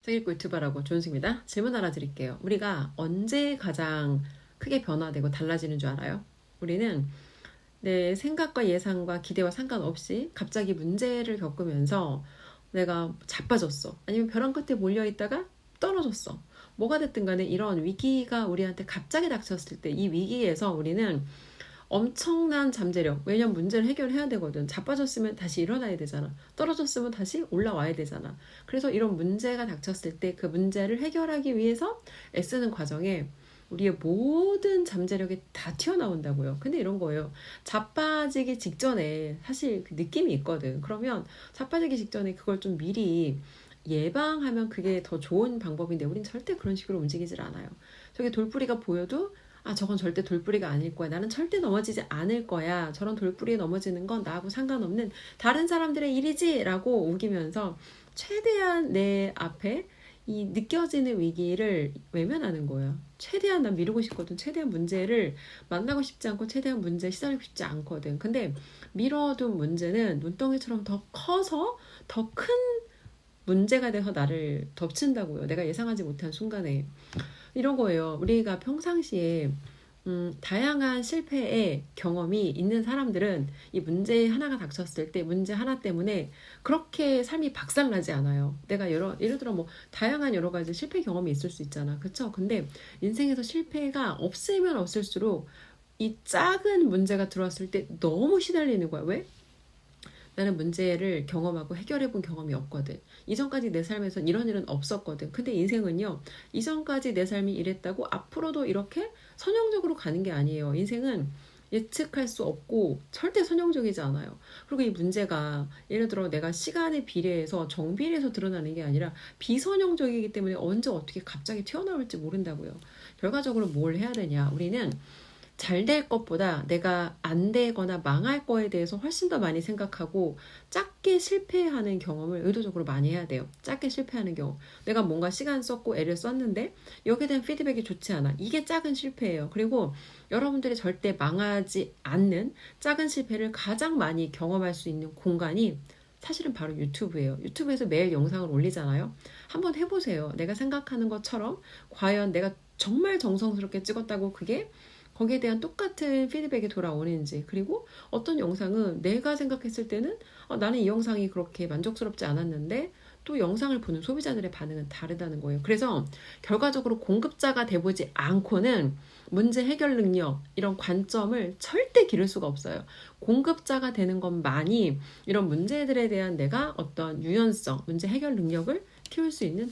책읽고 유튜버라고 조은수입니다. 질문 하나 드릴게요. 우리가 언제 가장 크게 변화되고 달라지는 줄 알아요? 우리는 내 생각과 예상과 기대와 상관없이 갑자기 문제를 겪으면서 내가 자빠졌어. 아니면 벼랑 끝에 몰려있다가 떨어졌어. 뭐가 됐든 간에 이런 위기가 우리한테 갑자기 닥쳤을 때 이 위기에서 우리는 엄청난 잠재력. 왜냐면 문제를 해결해야 되거든. 자빠졌으면 다시 일어나야 되잖아. 떨어졌으면 다시 올라와야 되잖아. 그래서 이런 문제가 닥쳤을 때 그 문제를 해결하기 위해서 애쓰는 과정에 우리의 모든 잠재력이 다 튀어나온다고요. 근데 이런 거예요. 자빠지기 직전에 사실 그 느낌이 있거든. 그러면 자빠지기 직전에 그걸 좀 미리 예방하면 그게 더 좋은 방법인데 우린 절대 그런 식으로 움직이질 않아요. 저기 돌뿌리가 보여도 저건 절대 돌뿌리가 아닐 거야. 나는 절대 넘어지지 않을 거야. 저런 돌뿌리에 넘어지는 건 나하고 상관없는 다른 사람들의 일이지 라고 우기면서 최대한 내 앞에 이 느껴지는 위기를 외면하는 거예요. 최대한 난 미루고 싶거든. 최대한 문제를 만나고 싶지 않고 최대한 문제에 시달리고 싶지 않거든. 근데 미뤄둔 문제는 눈덩이처럼 더 커서 더 큰 문제가 돼서 나를 덮친다고요. 내가 예상하지 못한 순간에. 이런 거예요. 우리가 평상시에 다양한 실패의 경험이 있는 사람들은 이 문제 하나가 닥쳤을 때 문제 하나 때문에 그렇게 삶이 박살나지 않아요. 내가 예를 들어 뭐 다양한 여러 가지 실패 경험이 있을 수 있잖아. 그쵸? 근데 인생에서 실패가 없으면 없을수록 이 작은 문제가 들어왔을 때 너무 시달리는 거야. 왜? 나는 문제를 경험하고 해결해 본 경험이 없거든. 이전까지 내 삶에선 이런 일은 없었거든. 근데 인생은요, 이전까지 내 삶이 이랬다고 앞으로도 이렇게 선형적으로 가는 게 아니에요. 인생은 예측할 수 없고 절대 선형적이지 않아요. 그리고 이 문제가 예를 들어 내가 시간에 비례해서 정비례해서 드러나는 게 아니라 비선형적이기 때문에 언제 어떻게 갑자기 튀어나올지 모른다고요. 결과적으로 뭘 해야 되냐? 우리는 잘 될 것보다 내가 안 되거나 망할 거에 대해서 훨씬 더 많이 생각하고 작게 실패하는 경험을 의도적으로 많이 해야 돼요. 작게 실패하는 경우. 내가 뭔가 시간 썼고 애를 썼는데 여기에 대한 피드백이 좋지 않아. 이게 작은 실패예요. 그리고 여러분들이 절대 망하지 않는 작은 실패를 가장 많이 경험할 수 있는 공간이 사실은 바로 유튜브예요. 유튜브에서 매일 영상을 올리잖아요. 한번 해보세요. 내가 생각하는 것처럼 과연 내가 정말 정성스럽게 찍었다고 그게 거기에 대한 똑같은 피드백이 돌아오는지, 그리고 어떤 영상은 내가 생각했을 때는 나는 이 영상이 그렇게 만족스럽지 않았는데 또 영상을 보는 소비자들의 반응은 다르다는 거예요. 그래서 결과적으로 공급자가 돼보지 않고는 문제 해결 능력, 이런 관점을 절대 기를 수가 없어요. 공급자가 되는 것만이 이런 문제들에 대한 내가 어떤 유연성, 문제 해결 능력을 키울 수 있는